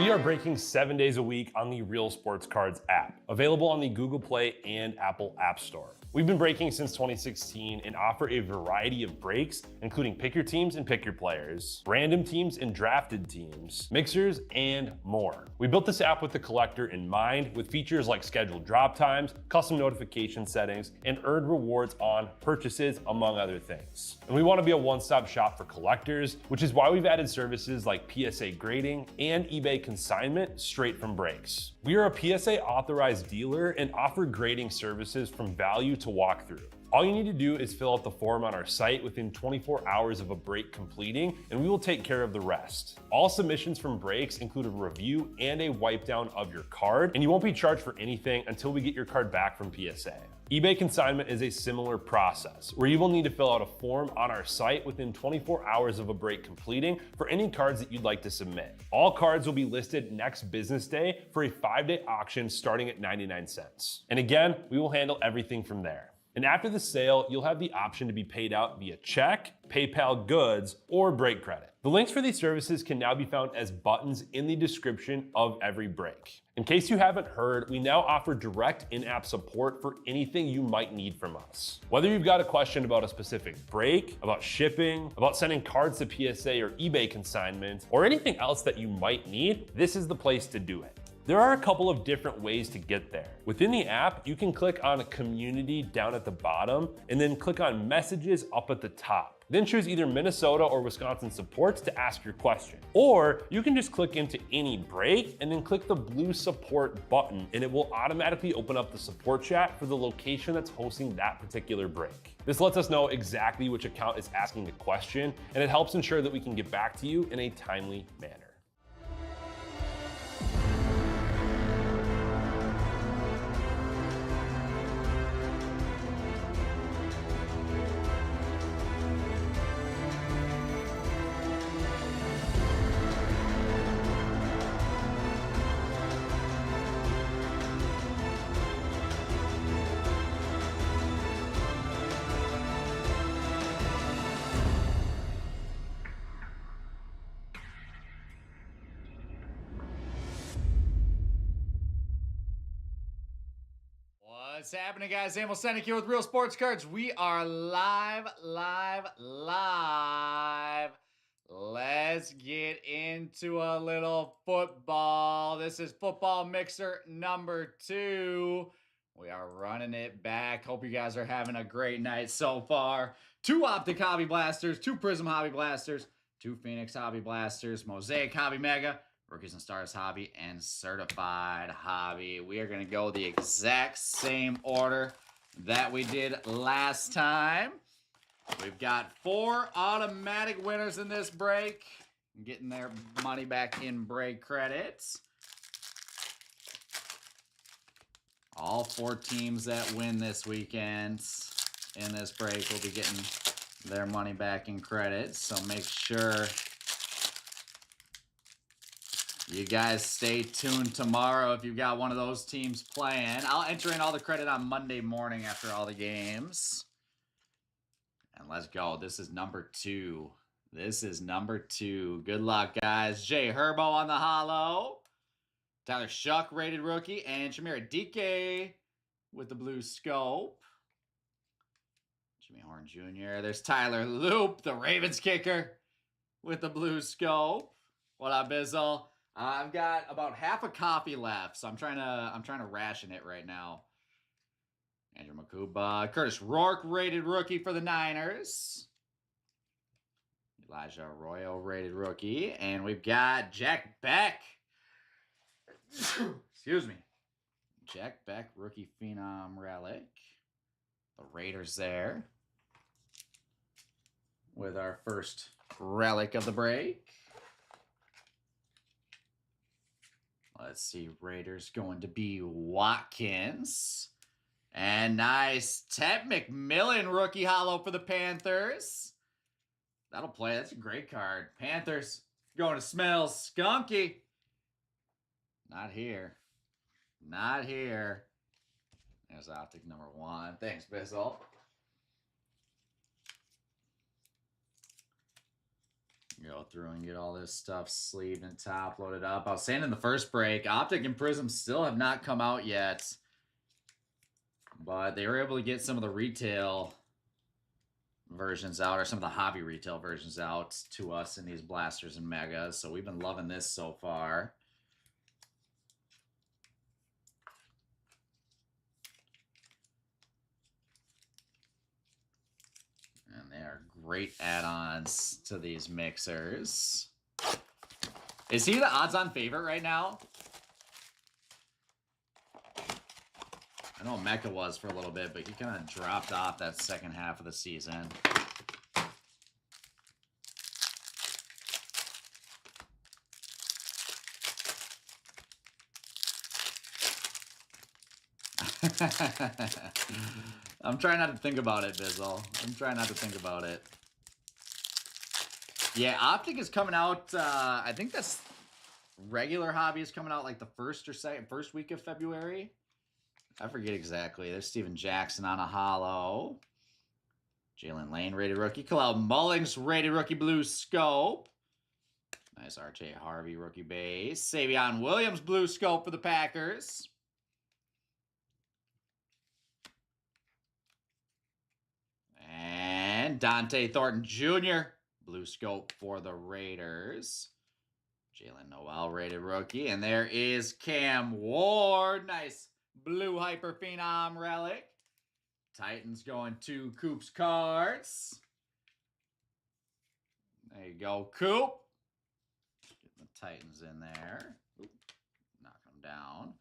We are breaking 7 days a week on the Real Sports Cards app, available on the Google Play and Apple App Store. We've been breaking since 2016 and offer a variety of breaks, including pick your teams and pick your players, random teams and drafted teams, mixers, and more. We built this app with the collector in mind, with features like scheduled drop times, custom notification settings, and earned rewards on purchases, among other things. And we want to be a one-stop shop for collectors, which is why we've added services like PSA grading and eBay consignment straight from breaks. We are a PSA authorized dealer and offer grading services from value to walkthrough. All you need to do is fill out the form on our site within 24 hours of a break completing, and we will take care of the rest. All submissions from breaks include a review and a wipe down of your card, and you won't be charged for anything until we get your card back from PSA. eBay consignment is a similar process, where you will need to fill out a form on our site within 24 hours of a break completing for any cards that you'd like to submit. All cards will be listed next business day for a 5-day auction starting at 99 cents. And again, we will handle everything from there. And after the sale, you'll have the option to be paid out via check, PayPal goods, or break credit. The links for these services can now be found as buttons in the description of every break. In case you haven't heard, we now offer direct in-app support for anything you might need from us. Whether you've got a question about a specific break, about shipping, about sending cards to PSA or eBay consignment, or anything else that you might need, this is the place to do it. There are a couple of different ways to get there. Within the app, you can click on Community down at the bottom and then click on Messages up at the top. Then choose either Minnesota or Wisconsin supports to ask your question. Or you can just click into any break and then click the blue support button, and it will automatically open up the support chat for the location that's hosting that particular break. This lets us know exactly which account is asking the question, and it helps ensure that we can get back to you in a timely manner. What's happening, guys? Emil Senek here with Real Sports Cards. We are live. Let's get into a little football. This is football mixer number 2. We are running it back. Hope you guys are having a great night so far. 2 Optic Hobby Blasters, 2 Prism Hobby Blasters, 2 Phoenix Hobby Blasters, Mosaic Hobby Mega, Rookies and Stars Hobby, and Certified Hobby. We are going to go the exact same order that we did last time. We've got 4 automatic winners in this break, getting their money back in break credits. All 4 teams that win this weekend in this break will be getting their money back in credits, so make sure you guys stay tuned tomorrow if you've got one of those teams playing. I'll enter in all the credit on Monday morning after all the games. And let's go. This is number 2. This is number 2. Good luck, guys. Jay Herbo on the holo. Tyler Shuck, rated rookie. And Shamira Dike with the blue scope. Jimmy Horn Jr. There's Tyler Loop, the Ravens kicker, with the blue scope. What up, Bizzle? I've got about half a copy left, so I'm trying to ration it right now. Andrew Makuba, Curtis Rourke, rated rookie for the Niners. Elijah Arroyo, rated rookie, and we've got Jack Beck. Excuse me, Jack Beck, rookie phenom relic. The Raiders there with our first relic of the break. Let's see, Raiders going to be Watkins. And nice, Ted McMillan rookie holo for the Panthers. That'll play. That's a great card. Panthers going to smell skunky. Not here. Not here. There's optic number 1. Thanks, Bizzle. Go through and get all this stuff sleeved and top loaded up. I was saying in the first break, Optic and Prism still have not come out yet. But they were able to get some of the retail versions out, or some of the hobby retail versions out to us in these blasters and megas. So we've been loving this so far. And they are great add-ons to these mixers. Is he the odds-on favorite right now? I know Mecca was for a little bit, but he kind of dropped off that second half of the season. I'm trying not to think about it, Bizzle. I'm trying not to think about it. Yeah, Optic is coming out, I think that's regular hobby is coming out like the first week of February. I forget exactly. There's Steven Jackson on a hollow. Jalen Lane rated rookie. Kalel Mullings rated rookie blue scope. Nice RJ Harvey rookie base. Savion Williams blue scope for the Packers. And Dante Thornton Jr. blue scope for the Raiders. Jalen Noel rated rookie. And there is Cam Ward. Nice blue hyper phenom relic. Titans going to Coop's cards. There you go, Coop. Getting the Titans in there. Oop, knock them down.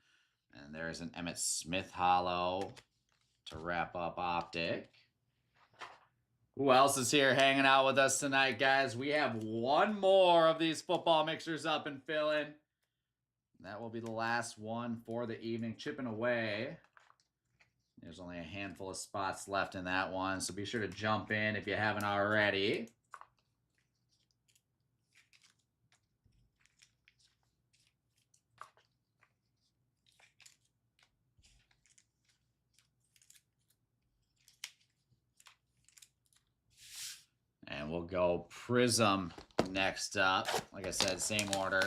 And there's an Emmitt Smith hollow to wrap up Optic. Who else is here hanging out with us tonight, guys? We have one more of these football mixers up and filling. That will be the last one for the evening, chipping away. There's only a handful of spots left in that one, so be sure to jump in if you haven't already. And we'll go Prism next up. Like I said, same order.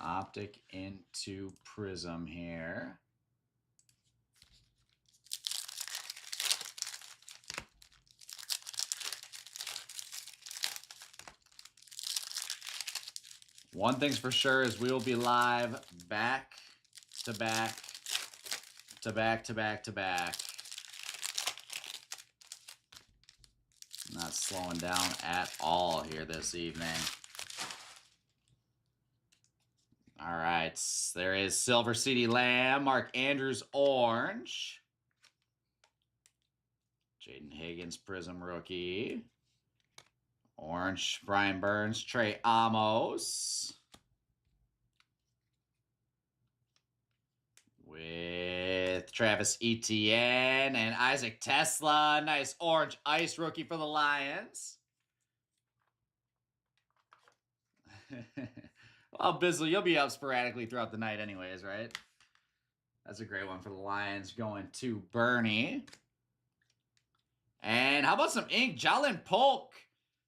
Optic into Prism here. One thing's for sure is we will be live back to back to back to back to back. Not slowing down at all here this evening. All right, there is Silver CeeDee Lamb, Mark Andrews orange. Jaden Higgins Prism rookie. Orange Brian Burns, Trey Amos. With Travis Etienne and Isaac Tesla. Nice orange ice rookie for the Lions. Well, Bizzle, you'll be up sporadically throughout the night anyways, right? That's a great one for the Lions going to Bernie. And how about some ink? Jalen Polk.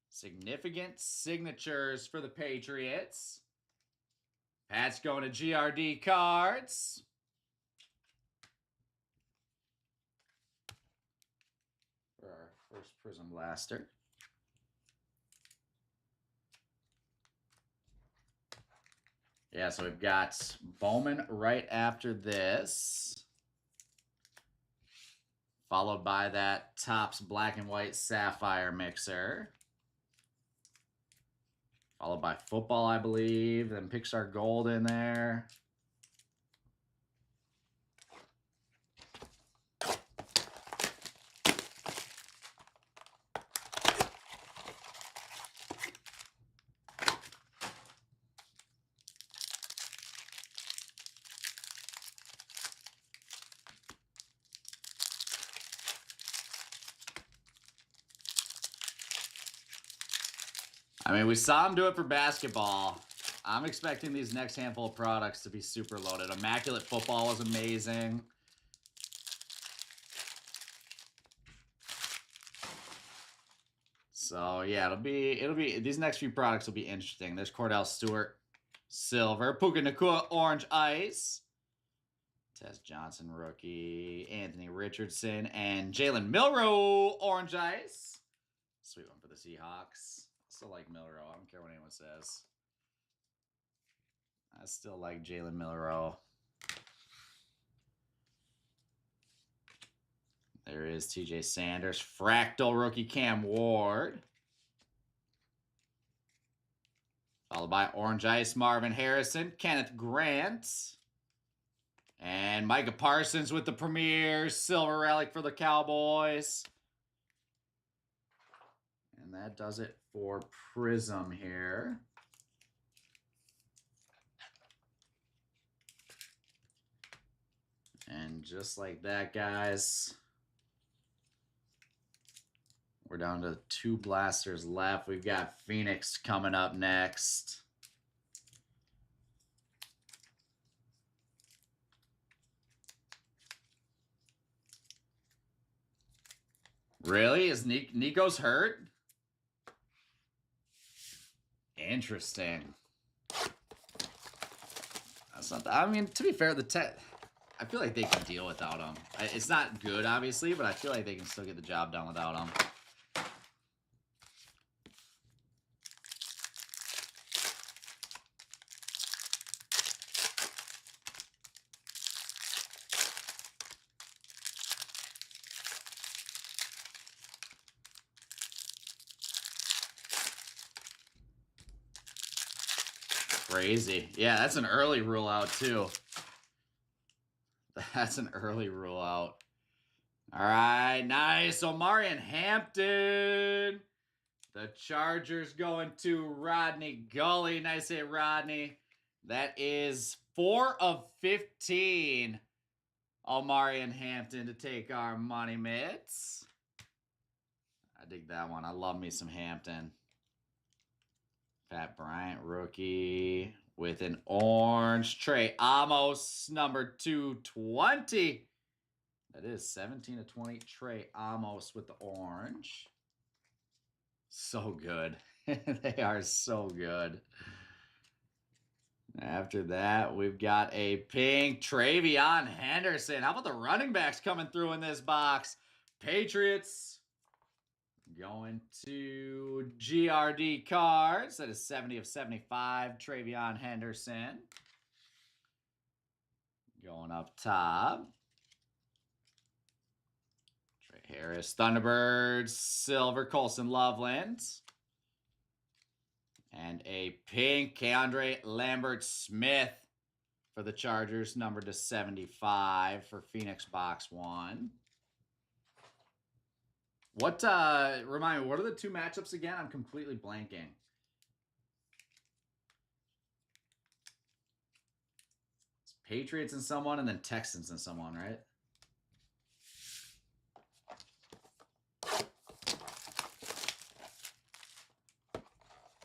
Significant signatures for the Patriots. Pat's going to GRD cards. For our first Prism Blaster. Yeah, so we've got Bowman right after this. Followed by that Topps black and white Sapphire mixer. Followed by football, I believe. Then Pixar Gold in there. I mean, we saw him do it for basketball. I'm expecting these next handful of products to be super loaded. Immaculate Football was amazing. So yeah, it'll be these next few products will be interesting. There's Cordell Stewart, silver. Puka Nacua, orange ice. Tess Johnson, rookie. Anthony Richardson and Jalen Milroe, orange ice. Sweet one for the Seahawks. Still like Milroe. I don't care what anyone says. I still like Jalen Milroe. There is TJ Sanders. Fractal rookie Cam Ward. Followed by Orange Ice Marvin Harrison. Kenneth Grant. And Micah Parsons with the premier silver relic for the Cowboys. And that does it for Prism here. And just like that, guys, we're down to 2 blasters left. We've got Phoenix coming up next. Really? Is Nico's hurt? Interesting. That's not. I mean, to be fair, I feel like they can deal without him. It's not good, obviously, but I feel like they can still get the job done without him. Crazy. Yeah, that's an early rule out, too. That's an early rule out. All right, nice. Omarion Hampton. The Chargers going to Rodney Gully. Nice hit, Rodney. That is 4 of 15. Omarion Hampton to take our money mitts. I dig that one. I love me some Hampton. Pat Bryant, rookie, with an orange. Trey Amos, number 220. That is 17 of 20. Trey Amos with the orange. So good. They are so good. After that, we've got a pink Travion Henderson. How about the running backs coming through in this box? Patriots going to GRD cards. That is 70 of 75. Travion Henderson. Going up top. Trey Harris. Thunderbirds. Silver. Colson Loveland. And a pink Keandre Lambert-Smith for the Chargers, numbered to 75 for Phoenix box 1. What, remind me, what are the 2 matchups again? I'm completely blanking. It's Patriots and someone, and then Texans and someone, right?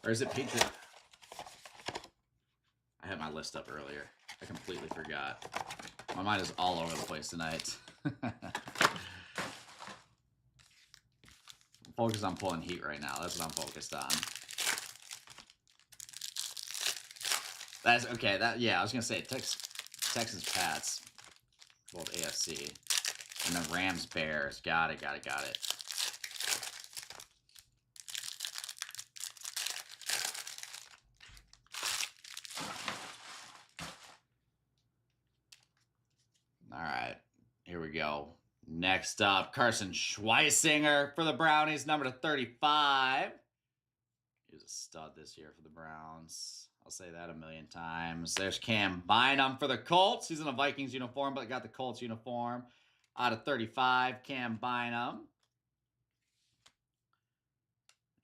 Or is it Patriots? I had my list up earlier. I completely forgot. My mind is all over the place tonight. Focus on pulling heat right now. That's what I'm focused on. That's okay. Yeah, I was gonna say Texans Pats, both AFC, and then Rams Bears. Got it. All right, here we go. Next up, Carson Schweisinger for the Brownies, number to 35. He was a stud this year for the Browns. I'll say that a million times. There's Cam Bynum for the Colts. He's in a Vikings uniform, but got the Colts uniform. Out of 35, Cam Bynum.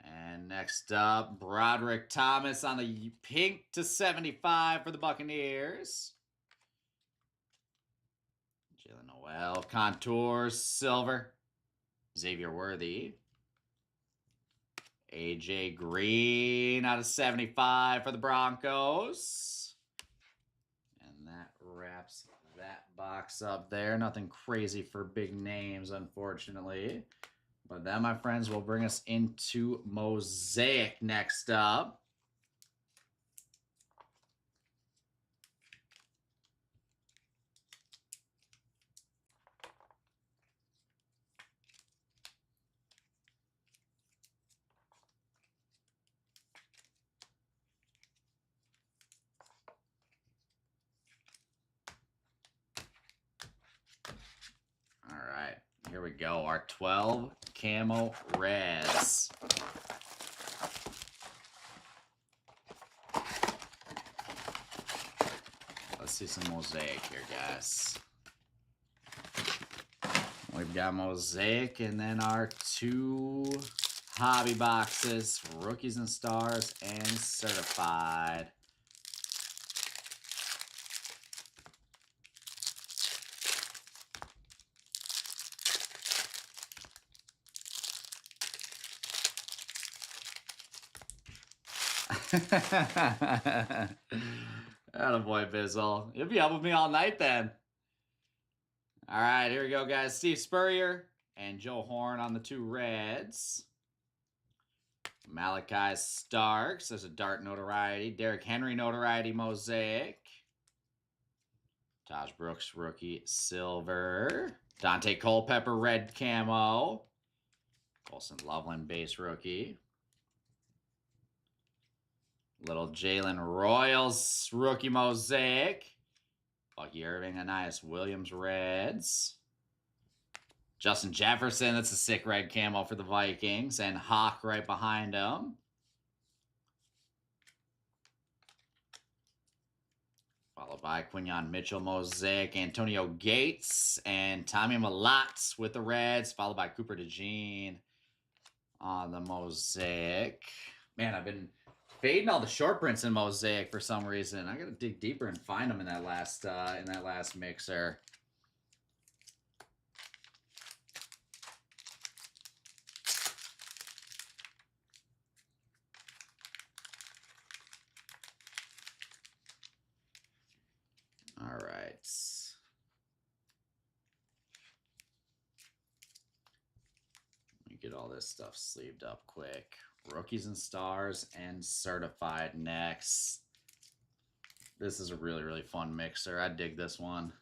And next up, Broderick Thomas on the pink to 75 for the Buccaneers. Jalen Noel, Contours, silver. Xavier Worthy. AJ Green out of 75 for the Broncos. And that wraps that box up there. Nothing crazy for big names, unfortunately. But that, my friends, will bring us into Mosaic next up. All right, here we go. Our 12 camo reds. Let's see some Mosaic here, guys. We've got Mosaic and then our 2 hobby boxes, Rookies and Stars and Certified. Attaboy, Bizzle. You'll be up with me all night then. All right, here we go, guys. Steve Spurrier and Joe Horn on the 2 reds. Malachi Starks. There's a Dart notoriety. Derrick Henry notoriety Mosaic. Taj Brooks rookie silver. Dante Culpepper red camo. Colson Loveland base rookie. Little Jalen Royals rookie Mosaic. Bucky Irving, Anais Williams reds. Justin Jefferson, that's a sick red camo for the Vikings. And Hawk right behind him. Followed by Quinyon Mitchell Mosaic, Antonio Gates, and Tommy Malott with the reds. Followed by Cooper DeJean on the Mosaic. Man, I've been fading all the short prints in Mosaic for some reason. I gotta dig deeper and find them in that last mixer. All right. Let me get all this stuff sleeved up quick. Rookies and Stars and Certified next. This is a really, really fun mixer. I dig this one.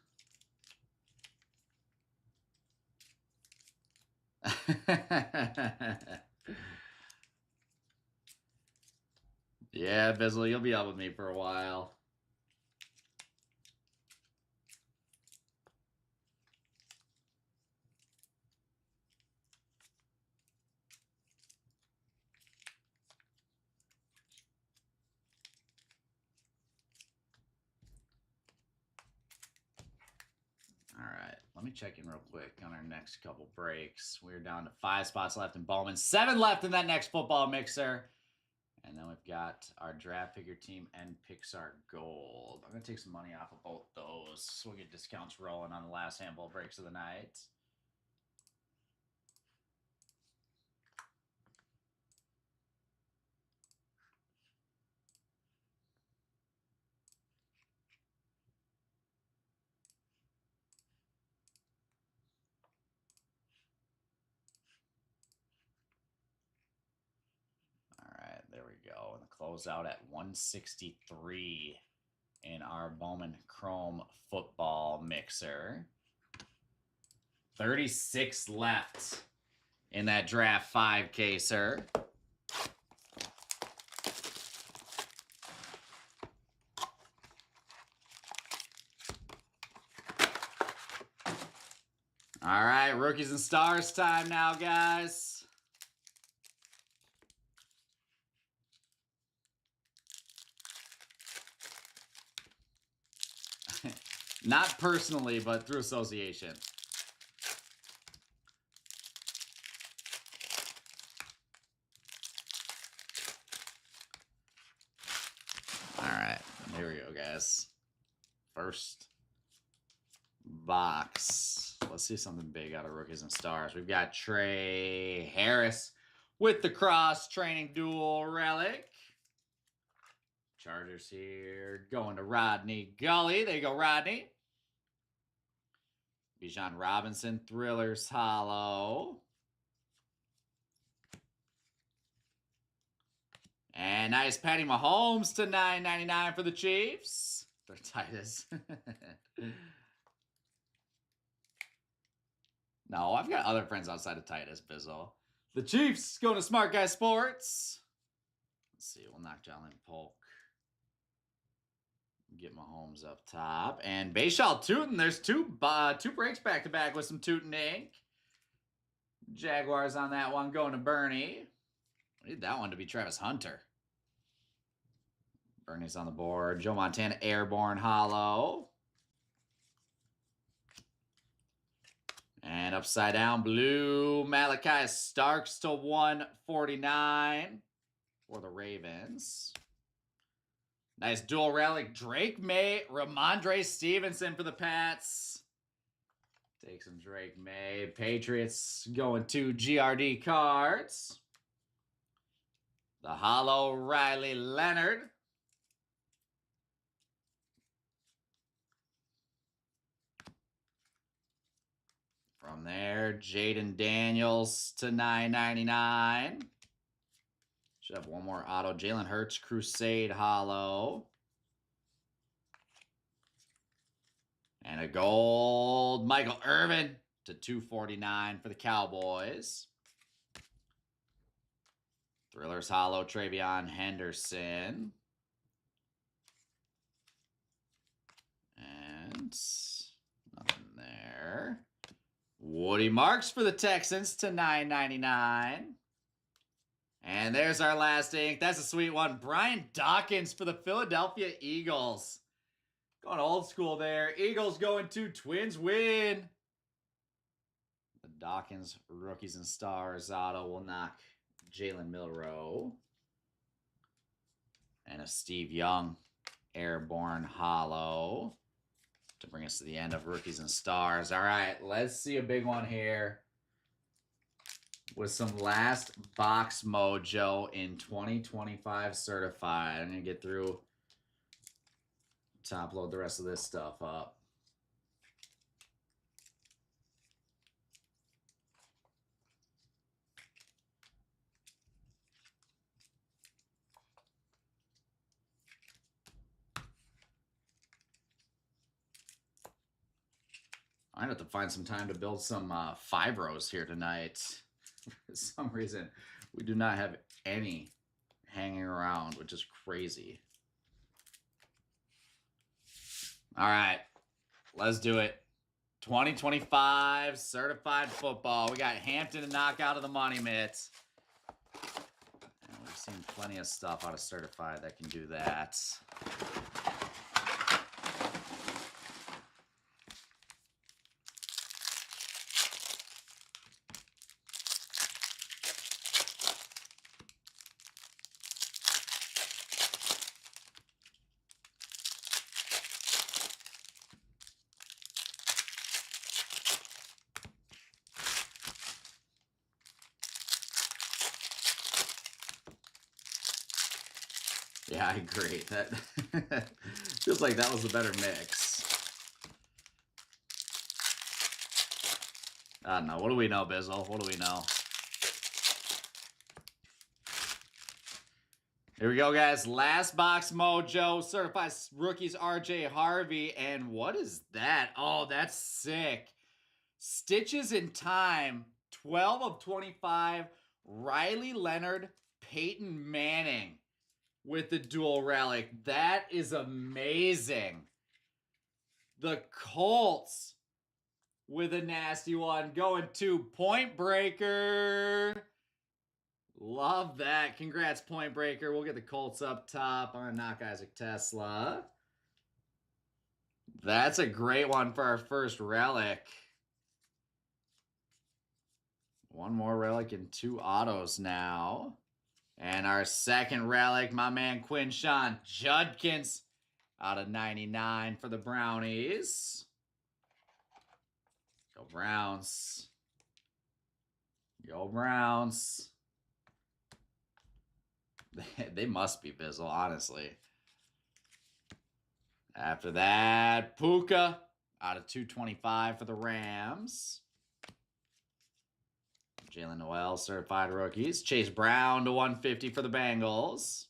Yeah, Bizzle, you'll be up with me for a while. All right, let me check in real quick on our next couple breaks. We're down to 5 spots left in Bowman, 7 left in that next football mixer. And then we've got our draft figure team and Pixar Gold. I'm going to take some money off of both those so we'll get discounts rolling on the last handful of breaks of the night. There we go. And the closeout at 163 in our Bowman Chrome football mixer. 36 left in that draft 5 caser. All right, Rookies and Stars time now, guys. Not personally, but through association. All right, here we go, guys. First box. Let's see something big out of Rookies and Stars. We've got Trey Harris with the cross training dual relic. Chargers here going to Rodney Gully. There you go, Rodney. Bijan Robinson, Thrillers Hollow. And nice Patty Mahomes to $9.99 for the Chiefs. They're Titus. No, I've got other friends outside of Titus, Bizzle. The Chiefs going to Smart Guy Sports. Let's see, we'll knock down that Polk. Get Mahomes up top. And Bayshall Tootin. There's two breaks back-to-back with some Tootin ink. Jaguars on that one going to Bernie. I need that one to be Travis Hunter. Bernie's on the board. Joe Montana Airborne Hollow. And upside down blue, Malachi Starks to 149 for the Ravens. Nice dual relic, Drake May, Ramondre Stevenson for the Pats. Take some Drake May. Patriots going to GRD cards. The hollow Riley Leonard. From there, Jaden Daniels to $9.99. Should have one more auto. Jalen Hurts, Crusade Hollow. And a gold Michael Irvin to $2.49 for the Cowboys. Thrillers Hollow, Travion Henderson. And nothing there. Woody Marks for the Texans to $9.99. And there's our last ink. That's a sweet one. Brian Dawkins for the Philadelphia Eagles. Going old school there. Eagles going to Twins win. The Dawkins Rookies and Stars auto will knock Jalen Milrow. And a Steve Young Airborne Hollow to bring us to the end of Rookies and Stars. All right, let's see a big one here with some last box mojo in 2025 certified. I'm going to get through, top load the rest of this stuff up. I have to find some time to build some 5 rows here tonight. For some reason, we do not have any hanging around, which is crazy. All right, let's do it. 2025 certified football. We got Hampton to knock out of the money mitts. And we've seen plenty of stuff out of certified that can do that. Yeah, I agree. That feels like that was a better mix. I don't know. What do we know, Bizzle? What do we know? Here we go, guys. Last box mojo. Certified rookies RJ Harvey. And what is that? Oh, that's sick. Stitches in Time. 12 of 25. Riley Leonard, Peyton Manning with the dual relic. That is amazing. The Colts with a nasty one going to Point Breaker. Love that. Congrats, Point Breaker. We'll get the Colts up top. I'm going to knock Isaac Tesla. That's a great one for our first relic. One more relic and 2 autos now. And our second relic, my man Quinshawn Judkins out of 99 for the Brownies. Go Browns. Go Browns. They must be Bizzle, honestly. After that, Puka out of 225 for the Rams. Jalen Noel, certified rookies. Chase Brown to 150 for the Bengals.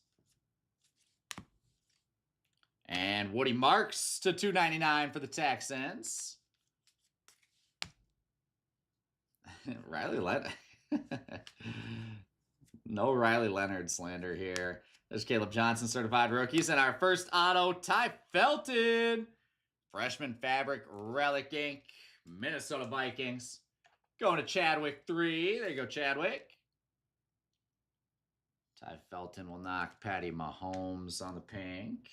And Woody Marks to 299 for the Texans. Riley Leonard. No Riley Leonard slander here. There's Caleb Johnson, certified rookies. And our first auto, Ty Felton. Freshman Fabric Relic Ink. Minnesota Vikings. Going to Chadwick 3. There you go, Chadwick. Ty Felton will knock Patty Mahomes on the pink.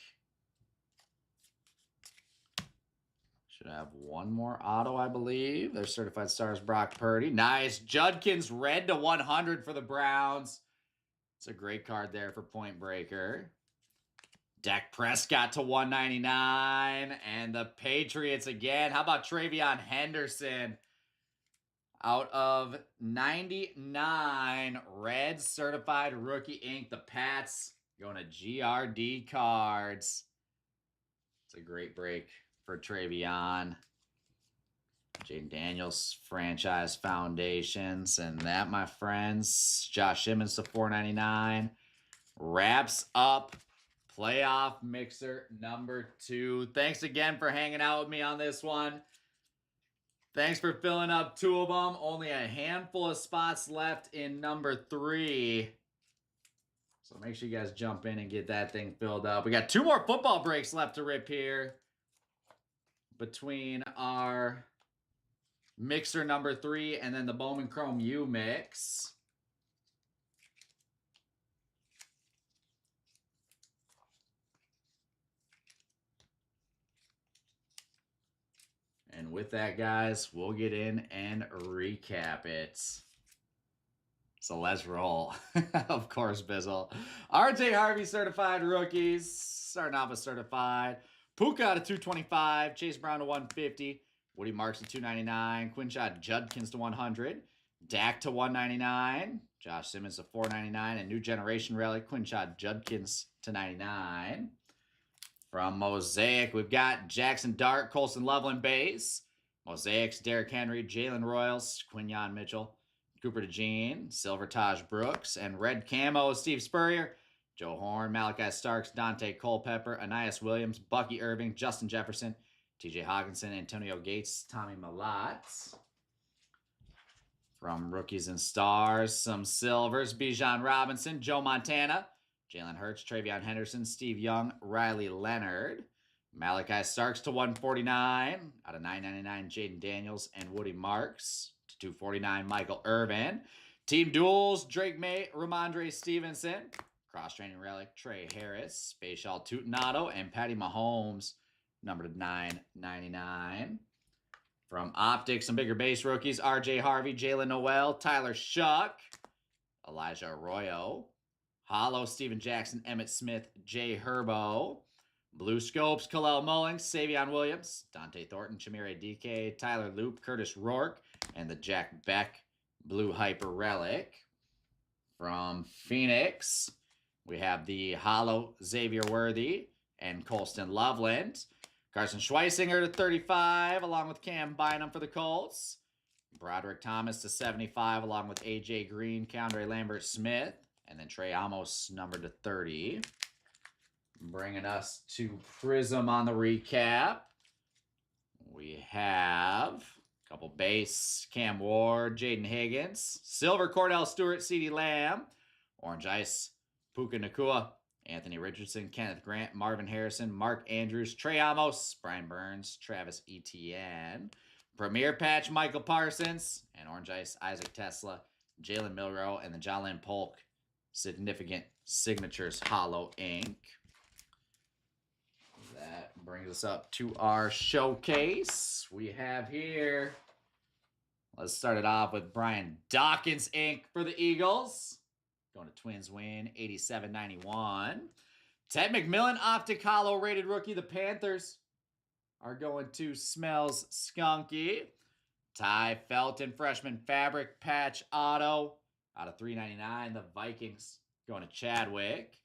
Should have one more auto, I believe. There's certified stars Brock Purdy. Nice. Judkins red to 100 for the Browns. It's a great card there for Point Breaker. Dak Prescott to 199. And the Patriots again. How about Travion Henderson? Out of 99, red certified rookie ink. The Pats going to GRD cards. It's a great break for Travion. Jaden Daniels franchise foundations. And that, my friends, Josh Simmons to 499. Wraps up playoff mixer number 2. Thanks again for hanging out with me on this one. Thanks for filling up 2 of them. Only a handful of spots left in number 3. So make sure you guys jump in and get that thing filled up. We got 2 more football breaks left to rip here between our mixer number 3 and then the Bowman Chrome U mix. And with that, guys, we'll get in and recap it. So let's roll. Of course, Bizzle. RJ Harvey certified rookies. Starting off with certified. Puka to 225. Chase Brown to 150. Woody Marks to 299. Quinshot Judkins to 100. Dak to 199. Josh Simmons to 499. And new generation relic Quinshot Judkins to 99. From Mosaic, we've got Jackson Dart, Colson Loveland base. Mosaics, Derrick Henry, Jalen Royals, Quinyon Mitchell, Cooper DeJean, Silver Taj Brooks, and red camo, Steve Spurrier, Joe Horn, Malachi Starks, Dante Culpepper, Anias Williams, Bucky Irving, Justin Jefferson, TJ Hawkinson, Antonio Gates, Tommy Malott. From Rookies and Stars, some silvers, Bijan Robinson, Joe Montana, Jalen Hurts, Travion Henderson, Steve Young, Riley Leonard. Malachi Starks to 149. Out of 999, Jaden Daniels and Woody Marks. To 249, Michael Irvin. Team Duels, Drake May, Ramondre Stevenson. Cross-training relic, Trey Harris. Spatial Tutanado, and Patty Mahomes, numbered to 999. From Optics, some bigger base rookies, RJ Harvey, Jalen Noel, Tyler Shuck, Elijah Arroyo. Hollow, Steven Jackson, Emmett Smith, Jay Herbo. Blue Scopes, Khalil Mullings, Savion Williams, Dante Thornton, Chimere DK, Tyler Loop, Curtis Rourke, and the Jack Beck Blue Hyper Relic. From Phoenix, we have the Hollow Xavier Worthy and Colston Loveland. Carson Schweisinger to 35, along with Cam Bynum for the Colts. Broderick Thomas to 75, along with A.J. Green, Keandre Lambert-Smith. And then Trey Amos, numbered to 30. Bringing us to Prism on the recap. We have a couple base, Cam Ward, Jaden Higgins. Silver, Cordell Stewart, CeeDee Lamb. Orange Ice, Puka Nacua, Anthony Richardson, Kenneth Grant, Marvin Harrison, Mark Andrews, Trey Amos, Brian Burns, Travis Etienne. Premier Patch, Michael Parsons. And Orange Ice, Isaac Tesla, Jalen Milrow, and the Jalen Polk Significant Signatures Hollow Ink. That brings us up to our showcase. We have here, let's start it off with Brian Dawkins ink for the Eagles. Going to Twins win, 87-91. Ted McMillan Optic Hollow rated rookie. The Panthers are going to Smells Skunky. Ty Felton freshman fabric patch auto. Out of 399, the Vikings going to Chadwick.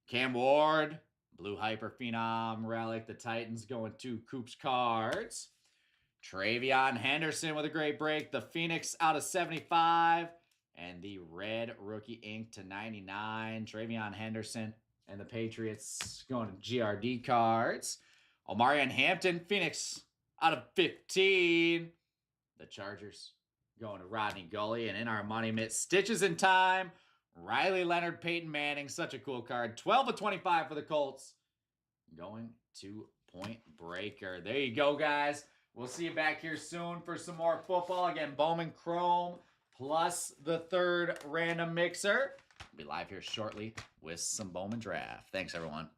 Cam Ward, Blue Hyper Phenom Relic. The Titans going to Coops Cards. Travion Henderson with a great break. The Phoenix out of 75. And the red rookie ink to 99. Travion Henderson and the Patriots going to GRD cards. Omarion Hampton, Phoenix out of 15. The Chargers going to Rodney Gully. And in our money mitt, Stitches in Time. Riley Leonard, Peyton Manning. Such a cool card. 12 of 25 for the Colts. Going to Point Breaker. There you go, guys. We'll see you back here soon for some more football. Again, Bowman Chrome plus the third random mixer. We'll be live here shortly with some Bowman Draft. Thanks, everyone.